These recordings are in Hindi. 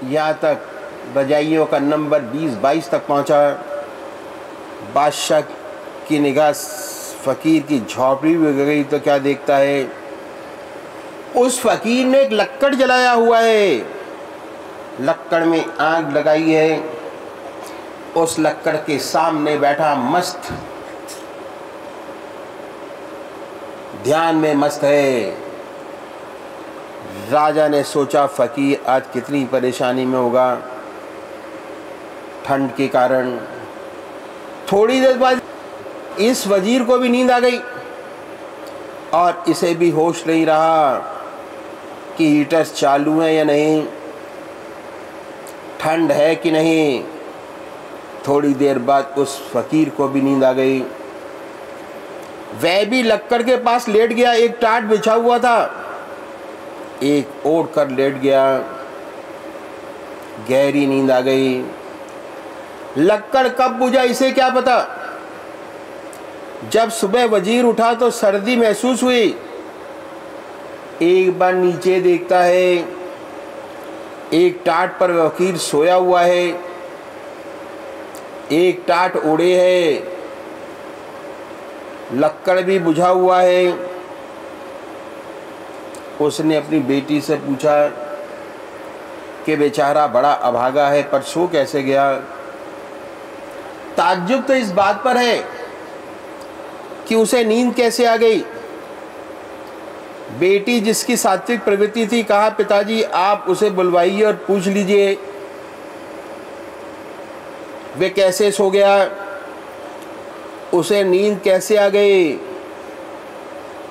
यहाँ तक रजाइयों का नंबर 20-22 तक पहुँचा। बादशाह की निगाह फ़कीर की झोपड़ी में गई तो क्या देखता है, उस फ़कीर ने एक लक्कड़ जलाया हुआ है, लक्कड़ में आग लगाई है, उस लक्कड़ के सामने बैठा मस्त, ध्यान में मस्त है। राजा ने सोचा फ़कीर आज कितनी परेशानी में होगा ठंड के कारण। थोड़ी देर बाद इस वजीर को भी नींद आ गई और इसे भी होश नहीं रहा कि हीटर्स चालू हैं या नहीं, ठंड है कि नहीं। थोड़ी देर बाद उस फ़कीर को भी नींद आ गई। वह भी लक्कड़ के पास लेट गया, एक टाट बिछा हुआ था, एक ओढ़ कर लेट गया। गहरी नींद आ गई। लक्कड़ कब बुझा इसे क्या पता। जब सुबह वजीर उठा तो सर्दी महसूस हुई। एक बार नीचे देखता है, एक टाट पर वकील सोया हुआ है, एक टाट ओढ़े है, लक्कड़ भी बुझा हुआ है। उसने अपनी बेटी से पूछा कि बेचारा बड़ा अभागा है, पर सो कैसे गया। ताज्जुब तो इस बात पर है कि उसे नींद कैसे आ गई। बेटी जिसकी सात्विक प्रवृत्ति थी, कहा पिताजी आप उसे बुलवाइए और पूछ लीजिए वे कैसे सो गया, उसे नींद कैसे आ गई,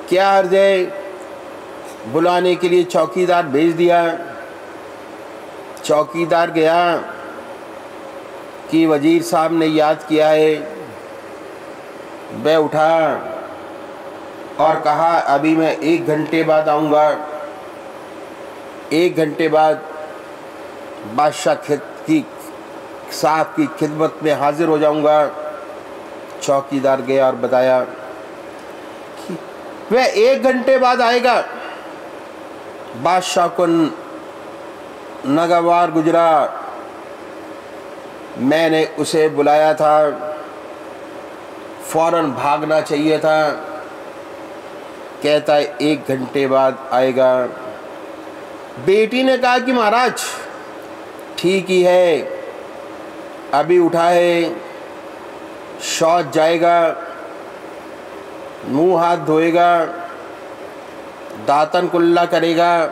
क्या अर्ज है। बुलाने के लिए चौकीदार भेज दिया। चौकीदार गया कि वजीर साहब ने याद किया है। वह उठा और कहा अभी मैं 1 घंटे बाद आऊँगा। 1 घंटे बाद बादशाह साहब की खिदमत में हाजिर हो जाऊँगा। चौकीदार गया और बताया कि वह 1 घंटे बाद आएगा। बादशाह को नागवार गुजरा, मैंने उसे बुलाया था, फौरन भागना चाहिए था। कहता है 1 घंटे बाद आएगा। बेटी ने कहा कि महाराज ठीक ही है, अभी उठा है, शौच जाएगा, मुंह हाथ धोएगा, दातन कुल्ला करेगा,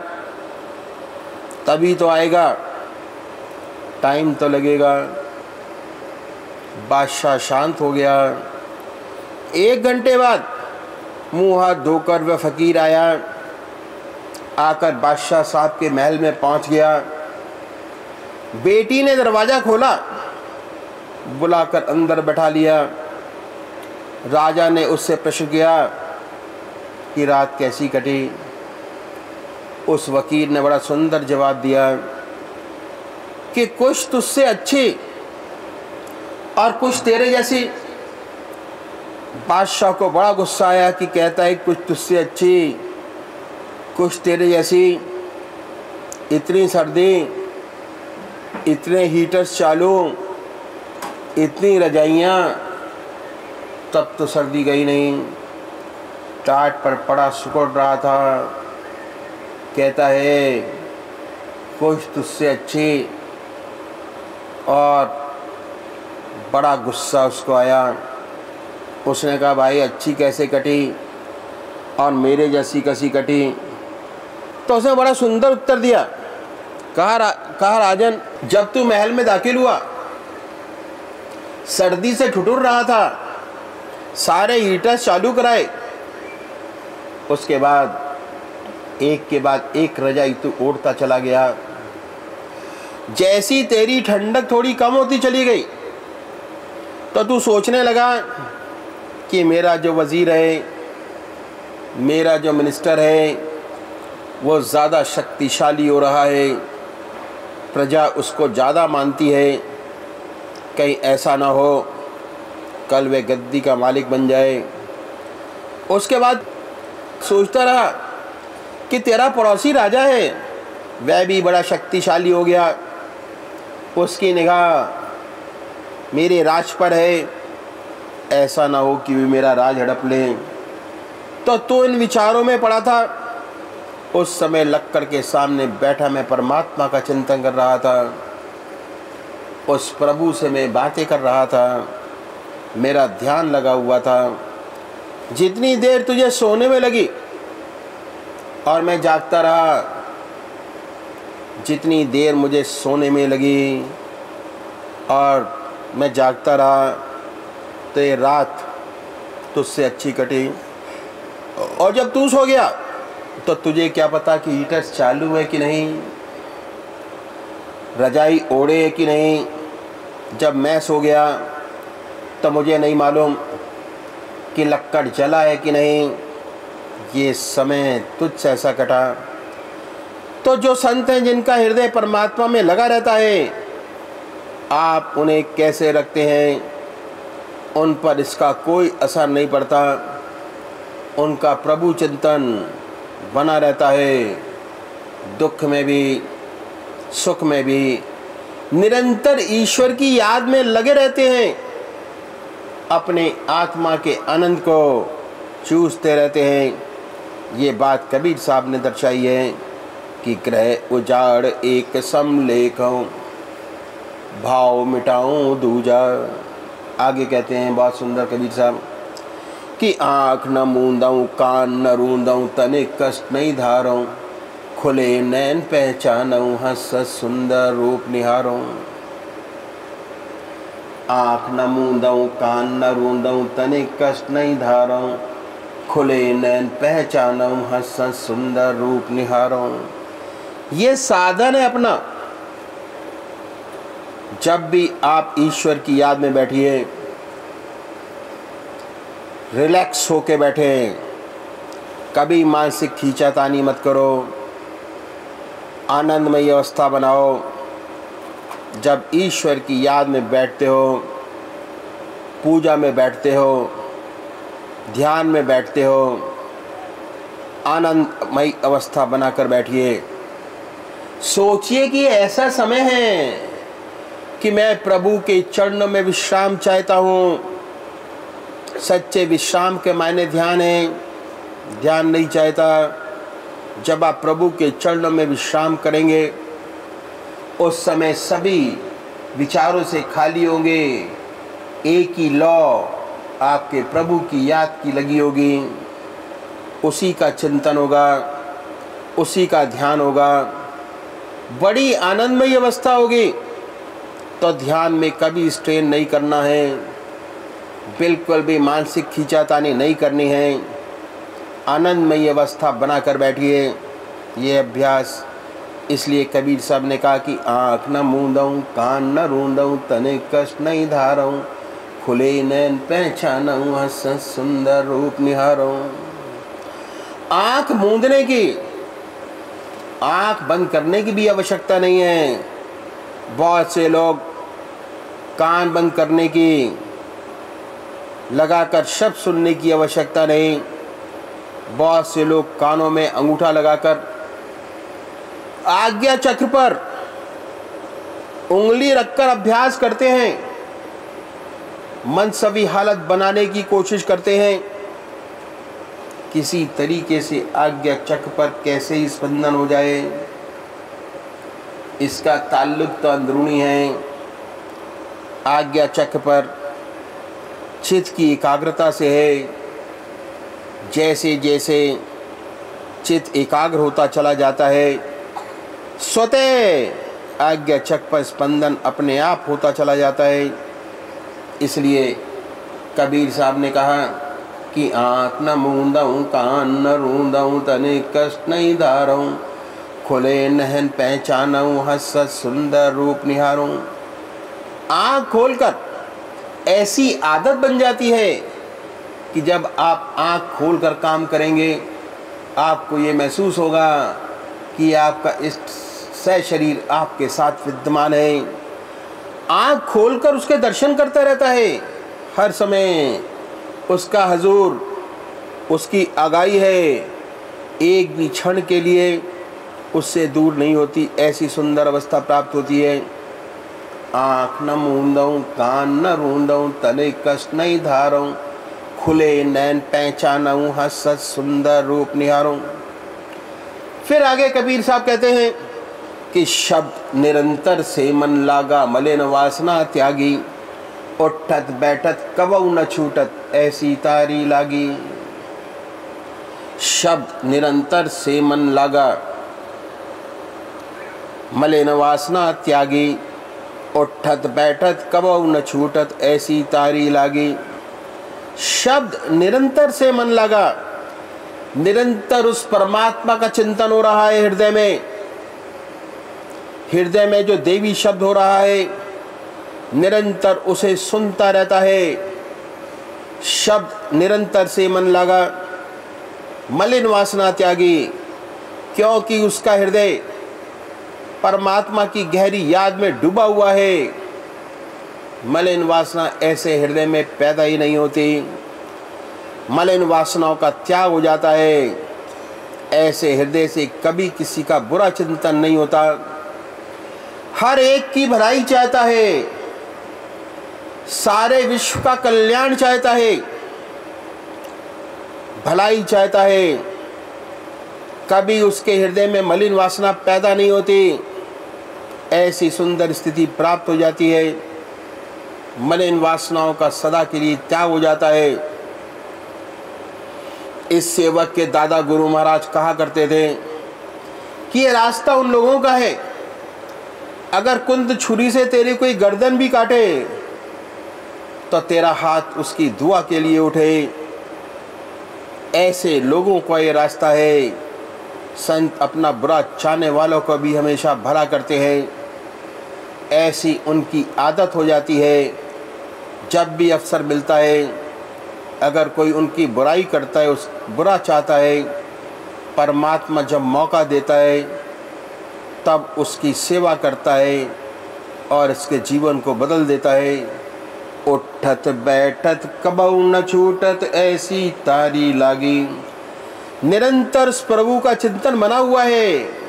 तभी तो आएगा, टाइम तो लगेगा। बादशाह शांत हो गया। 1 घंटे बाद मुंह हाथ धोकर वह फ़कीर आया। आकर बादशाह साहब के महल में पहुंच गया। बेटी ने दरवाज़ा खोला, बुलाकर अंदर बैठा लिया। राजा ने उससे प्रश्न किया कि रात कैसी कटी। उस वकील ने बड़ा सुंदर जवाब दिया कि कुछ तुझसे अच्छी और कुछ तेरे जैसी। बादशाह को बड़ा गुस्सा आया कि कहता है कुछ तुझसे अच्छी कुछ तेरे जैसी। इतनी सर्दी, इतने हीटर्स चालू, इतनी रजाइयाँ, तब तो सर्दी गई नहीं। टाट पर पड़ा सुकड़ रहा था। कहता है कुछ तुझसे अच्छी, और बड़ा गुस्सा उसको आया। उसने कहा भाई अच्छी कैसे कटी और मेरे जैसी कैसी कटी। तो उसने बड़ा सुंदर उत्तर दिया। कहा राजन, जब तू महल में दाखिल हुआ, सर्दी से ठिठुर रहा था, सारे हीटर्स चालू कराए, उसके बाद एक के बाद एक रजाई तू ओढ़ता चला गया। जैसी तेरी ठंडक थोड़ी कम होती चली गई तो तू सोचने लगा कि मेरा जो वज़ीर है, मेरा जो मिनिस्टर है, वो ज़्यादा शक्तिशाली हो रहा है, प्रजा उसको ज़्यादा मानती है, कहीं ऐसा ना हो कल वे गद्दी का मालिक बन जाए। उसके बाद सोचता रहा कि तेरा पड़ोसी राजा है, वह भी बड़ा शक्तिशाली हो गया, उसकी निगाह मेरे राज पर है, ऐसा ना हो कि वे मेरा राज हड़प लें। तो इन विचारों में पड़ा था। उस समय लक्कड़ के सामने बैठा मैं परमात्मा का चिंतन कर रहा था। उस प्रभु से मैं बातें कर रहा था, मेरा ध्यान लगा हुआ था। जितनी देर तुझे सोने में लगी और मैं जागता रहा, जितनी देर मुझे सोने में लगी और मैं जागता रहा, तो ये रात तुझसे अच्छी कटी। और जब तू सो गया तो तुझे क्या पता कि हीटर्स चालू है कि नहीं, रजाई ओढ़े है कि नहीं। जब मैं सो गया तो मुझे नहीं मालूम कि लक्कड़ जला है कि नहीं। ये समय तुझसे ऐसा कटा। तो जो संत हैं जिनका हृदय परमात्मा में लगा रहता है, आप उन्हें कैसे रखते हैं, उन पर इसका कोई असर नहीं पड़ता। उनका प्रभु चिंतन बना रहता है, दुख में भी सुख में भी निरंतर ईश्वर की याद में लगे रहते हैं, अपने आत्मा के आनंद को चूसते रहते हैं। ये बात कबीर साहब ने दर्शाई है कि ग्रह उजाड़ एक समलेखों, भाव मिटाऊं दूजा। आगे कहते हैं बहुत सुंदर कबीर साहब कि आँख न मूंदाऊं, कान न रूंदाऊं, तने कष्ट नहीं धारूं, खुले नैन पहचानूं, हंस सुंदर रूप निहारूं। आँख न मूंदाऊं, कान न रूंदाऊं, तने कष्ट नहीं धारूं, खुले नैन पहचानूं, हंस सुंदर रूप निहारूं। ये साधन है अपना। जब भी आप ईश्वर की याद में बैठिए, रिलैक्स होके बैठे, कभी मानसिक खींचातानी मत करो, आनंदमयी अवस्था बनाओ। जब ईश्वर की याद में बैठते हो, पूजा में बैठते हो, ध्यान में बैठते हो, आनंदमयी अवस्था बनाकर बैठिए। सोचिए कि ऐसा समय है कि मैं प्रभु के चरणों में विश्राम चाहता हूँ। सच्चे विश्राम के मायने ध्यान है, ध्यान नहीं चाहता। जब आप प्रभु के चरणों में विश्राम करेंगे, उस समय सभी विचारों से खाली होंगे। एक ही लौ आपके प्रभु की याद की लगी होगी, उसी का चिंतन होगा, उसी का ध्यान होगा। बड़ी आनंदमयी अवस्था होगी। तो ध्यान में कभी स्ट्रेन नहीं करना है, बिल्कुल भी मानसिक खींचातानी नहीं करनी है। आनंदमयी अवस्था बनाकर बैठिए। ये अभ्यास इसलिए कबीर साहब ने कहा कि आँख न मूंदाऊं, कान न रूंदाऊं, तने कष्ट नहीं धारूं, खुले नैन पहचानूं, हंस सुंदर रूप निहारूं। आँख मूंदने की, आँख बंद करने की भी आवश्यकता नहीं है। बहुत से लोग कान बंद करने की, लगाकर शब्द सुनने की आवश्यकता नहीं। बहुत से लोग कानों में अंगूठा लगाकर आज्ञा चक्र पर उंगली रखकर अभ्यास करते हैं, मनसवी हालत बनाने की कोशिश करते हैं। किसी तरीके से आज्ञा चक्र पर कैसे ही स्पंदन हो जाए, इसका ताल्लुक तो अंदरूनी है। आज्ञा चक्र पर चित्त की एकाग्रता से है। जैसे जैसे चित्त एकाग्र होता चला जाता है, स्वतः आज्ञा चक्र पर स्पंदन अपने आप होता चला जाता है। इसलिए कबीर साहब ने कहा कि आँख न मूंदाऊं, कान न रूंदाऊं, तने कष्ट नहीं धारूं, खुले नहन पहचानूं, हंस सुंदर रूप निहारूं। आँख खोलकर ऐसी आदत बन जाती है कि जब आप आँख खोलकर काम करेंगे, आपको ये महसूस होगा कि आपका इष्ट सह शरीर आपके साथ विद्यमान है। आँख खोलकर उसके दर्शन करता रहता है हर समय। उसका हजूर, उसकी आगाही है, एक भी क्षण के लिए उससे दूर नहीं होती। ऐसी सुंदर अवस्था प्राप्त होती है। आँख न मूंदऊं, कान न रूंदऊं, तले कष्ट नहीं धारूं, खुले नैन पहचानऊं, हंसत सुंदर रूप निहारूं। फिर आगे कबीर साहब कहते हैं कि शब्द निरंतर से मन लागा, मलिन वासना त्यागी, उठत बैठत कबहु न छूटत, ऐसी तारी लागी। शब्द निरंतर से मन लागा, मलिन वासना त्यागी, उठत बैठत कबहु न छूटत, ऐसी तारी लागी। शब्द निरंतर से मन लगा, निरंतर उस परमात्मा का चिंतन हो रहा है हृदय में। हृदय में जो देवी शब्द हो रहा है, निरंतर उसे सुनता रहता है। शब्द निरंतर से मन लगा, मलिन वासना त्यागी, क्योंकि उसका हृदय परमात्मा की गहरी याद में डूबा हुआ है। मलिन वासना ऐसे हृदय में पैदा ही नहीं होती। मलिन वासनाओं का त्याग हो जाता है। ऐसे हृदय से कभी किसी का बुरा चिंतन नहीं होता। हर एक की भलाई चाहता है, सारे विश्व का कल्याण चाहता है, भलाई चाहता है। कभी उसके हृदय में मलिन वासना पैदा नहीं होती। ऐसी सुंदर स्थिति प्राप्त हो जाती है। मलिन वासनाओं का सदा के लिए त्याग हो जाता है। इस सेवक के दादा गुरु महाराज कहा करते थे कि ये रास्ता उन लोगों का है, अगर कुंद छुरी से तेरी कोई गर्दन भी काटे तो तेरा हाथ उसकी दुआ के लिए उठे। ऐसे लोगों का ये रास्ता है। संत अपना बुरा चाहने वालों को भी हमेशा भला करते हैं। ऐसी उनकी आदत हो जाती है। जब भी अवसर मिलता है, अगर कोई उनकी बुराई करता है, उस बुरा चाहता है, परमात्मा जब मौका देता है तब उसकी सेवा करता है और इसके जीवन को बदल देता है। उठत बैठत कबहु न छूटत, ऐसी तारी लागी। निरंतर प्रभु का चिंतन बना हुआ है।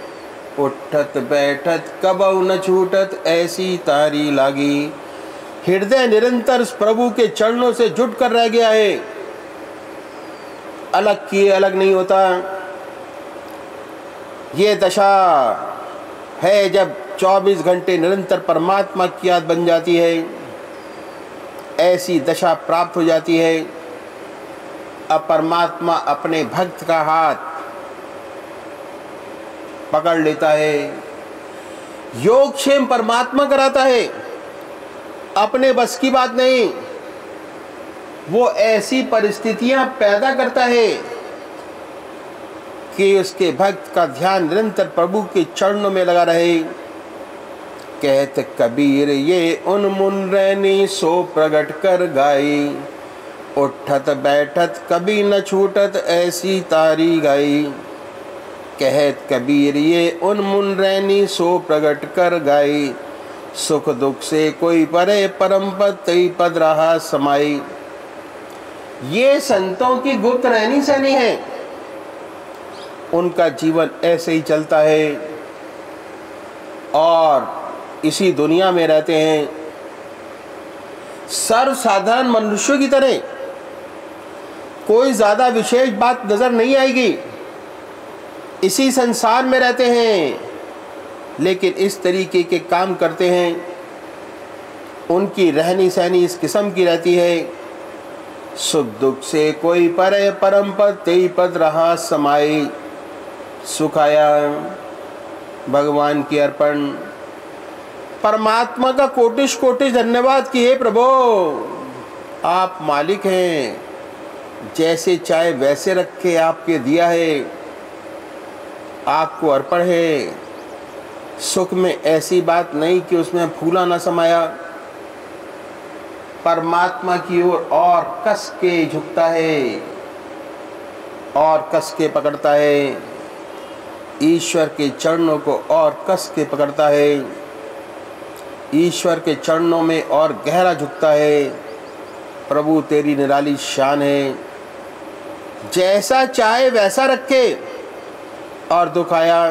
उठत बैठत कबहु न छूटत, ऐसी तारी लागी। हृदय निरंतर प्रभु के चरणों से जुट कर रह गया है। अलग किए अलग नहीं होता। ये दशा है जब 24 घंटे निरंतर परमात्मा की याद बन जाती है। ऐसी दशा प्राप्त हो जाती है। अब परमात्मा अपने भक्त का हाथ पकड़ लेता है। योगक्षेम परमात्मा कराता है, अपने बस की बात नहीं। वो ऐसी परिस्थितियां पैदा करता है कि उसके भक्त का ध्यान निरंतर प्रभु के चरणों में लगा रहे। कहत कबीर ये उन्मुन रैनी, सो प्रगट कर गाई। उठत बैठत कभी न छूटत, ऐसी तारी गाई। कहत कबीर ये उन्मुन रैनी, सो प्रगट कर गाई। सुख दुख से कोई परे, परम पद तई पद रहा समाई। ये संतों की गुप्त रहनी सहनी है। उनका जीवन ऐसे ही चलता है और इसी दुनिया में रहते हैं। सर्वसाधारण मनुष्यों की तरह कोई ज्यादा विशेष बात नजर नहीं आएगी। इसी संसार में रहते हैं, लेकिन इस तरीके के काम करते हैं। उनकी रहनी सहनी इस किस्म की रहती है। सुख दुख से कोई परे, परम पद तेई पद रहा समाई। सुख आया भगवान की अर्पण। परमात्मा का कोटिश कोटिश धन्यवाद कि हे प्रभु, आप मालिक हैं। जैसे चाहे वैसे रखे आपके दिया है, आपको अर्पण है। सुख में ऐसी बात नहीं कि उसमें फूला ना समाया। परमात्मा की ओर और कस के झुकता है और कस के पकड़ता है। ईश्वर के चरणों को और कस के पकड़ता है। ईश्वर के चरणों में और गहरा झुकता है। प्रभु तेरी निराली शान है। जैसा चाहे वैसा रखे और दुख आया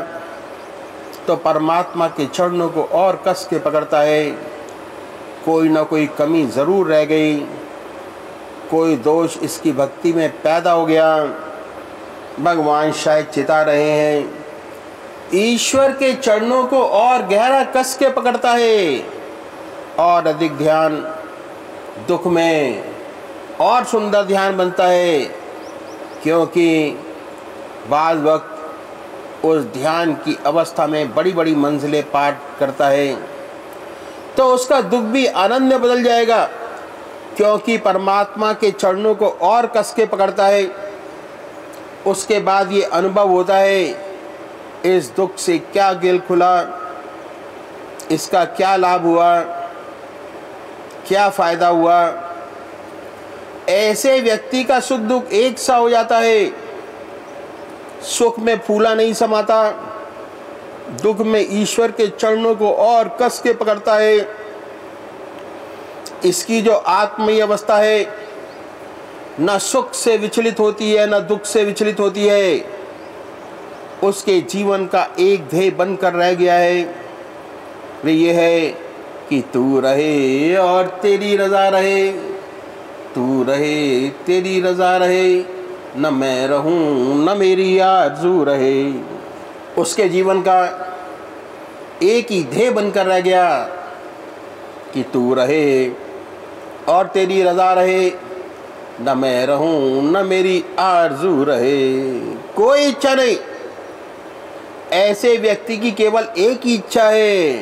तो परमात्मा के चरणों को और कस के पकड़ता है। कोई ना कोई कमी ज़रूर रह गई, कोई दोष इसकी भक्ति में पैदा हो गया। भगवान शायद चिता रहे हैं। ईश्वर के चरणों को और गहरा कस के पकड़ता है और अधिक ध्यान दुख में और सुंदर ध्यान बनता है, क्योंकि बाद वक्त उस ध्यान की अवस्था में बड़ी बड़ी मंजिलें पार करता है तो उसका दुख भी आनंद में बदल जाएगा, क्योंकि परमात्मा के चरणों को और कस के पकड़ता है। उसके बाद ये अनुभव होता है, इस दुख से क्या गिल खुला, इसका क्या लाभ हुआ, क्या फायदा हुआ। ऐसे व्यक्ति का सुख दुख एक सा हो जाता है। सुख में फूला नहीं समाता, दुख में ईश्वर के चरणों को और कस के पकड़ता है। इसकी जो आत्मीय अवस्था है, न सुख से विचलित होती है न दुख से विचलित होती है। उसके जीवन का एक ध्येय बनकर रह गया है, वे ये है कि तू रहे और तेरी रजा रहे, तू रहे तेरी रजा रहे, न मैं रहूं न मेरी आरज़ू रहे। उसके जीवन का एक ही ध्येय बनकर रह गया कि तू रहे और तेरी रजा रहे, न मैं रहूं न मेरी आरज़ू रहे। कोई इच्छा नहीं। ऐसे व्यक्ति की केवल एक ही इच्छा है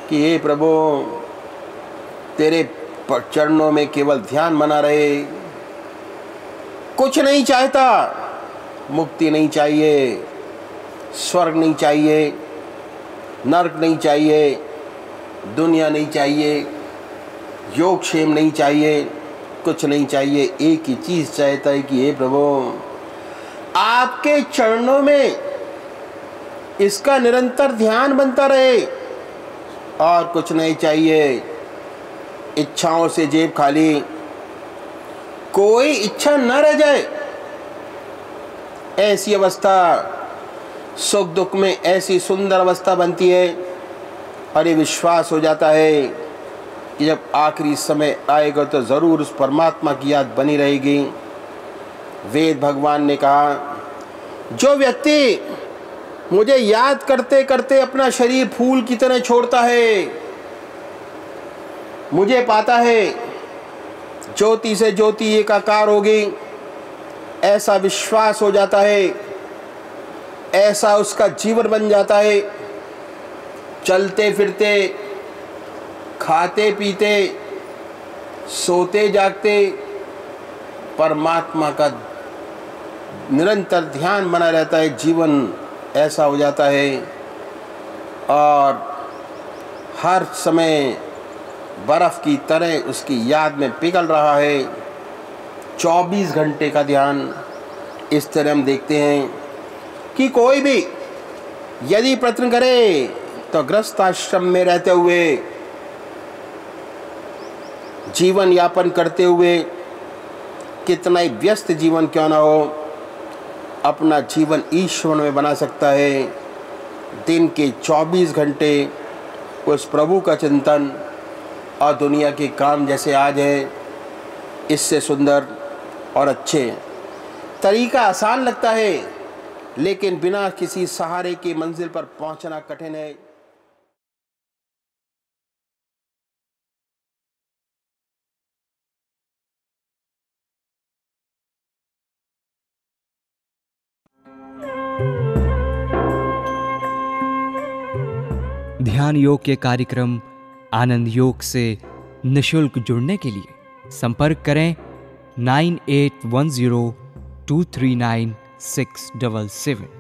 कि हे प्रभु, तेरे चरणों में केवल ध्यान बना रहे। कुछ नहीं चाहता, मुक्ति नहीं चाहिए, स्वर्ग नहीं चाहिए, नरक नहीं चाहिए, दुनिया नहीं चाहिए, योगक्षेम नहीं चाहिए, कुछ नहीं चाहिए। एक ही चीज़ चाहता है कि हे प्रभु, आपके चरणों में इसका निरंतर ध्यान बनता रहे और कुछ नहीं चाहिए। इच्छाओं से जेब खाली, कोई इच्छा न रह जाए। ऐसी अवस्था सुख दुख में ऐसी सुंदर अवस्था बनती है और ये विश्वास हो जाता है कि जब आखिरी समय आएगा तो ज़रूर उस परमात्मा की याद बनी रहेगी। वेद भगवान ने कहा, जो व्यक्ति मुझे याद करते करते अपना शरीर फूल की तरह छोड़ता है, मुझे पाता है, ज्योति से ज्योति एकाकार होगी, ऐसा विश्वास हो जाता है, ऐसा उसका जीवन बन जाता है। चलते फिरते, खाते पीते, सोते जागते परमात्मा का निरंतर ध्यान बना रहता है। जीवन ऐसा हो जाता है और हर समय बर्फ़ की तरह उसकी याद में पिघल रहा है। 24 घंटे का ध्यान। इस तरह हम देखते हैं कि कोई भी यदि प्रयत्न करे तो गृहस्थ आश्रम में रहते हुए, जीवन यापन करते हुए, कितना ही व्यस्त जीवन क्यों ना हो, अपना जीवन ईश्वर में बना सकता है। दिन के 24 घंटे उस प्रभु का चिंतन और दुनिया के काम जैसे आज है, इससे सुंदर और अच्छे तरीका आसान लगता है, लेकिन बिना किसी सहारे की मंजिल पर पहुंचना कठिन है। ध्यान योग के कार्यक्रम आनंद योग से निशुल्क जुड़ने के लिए संपर्क करें 9810239677।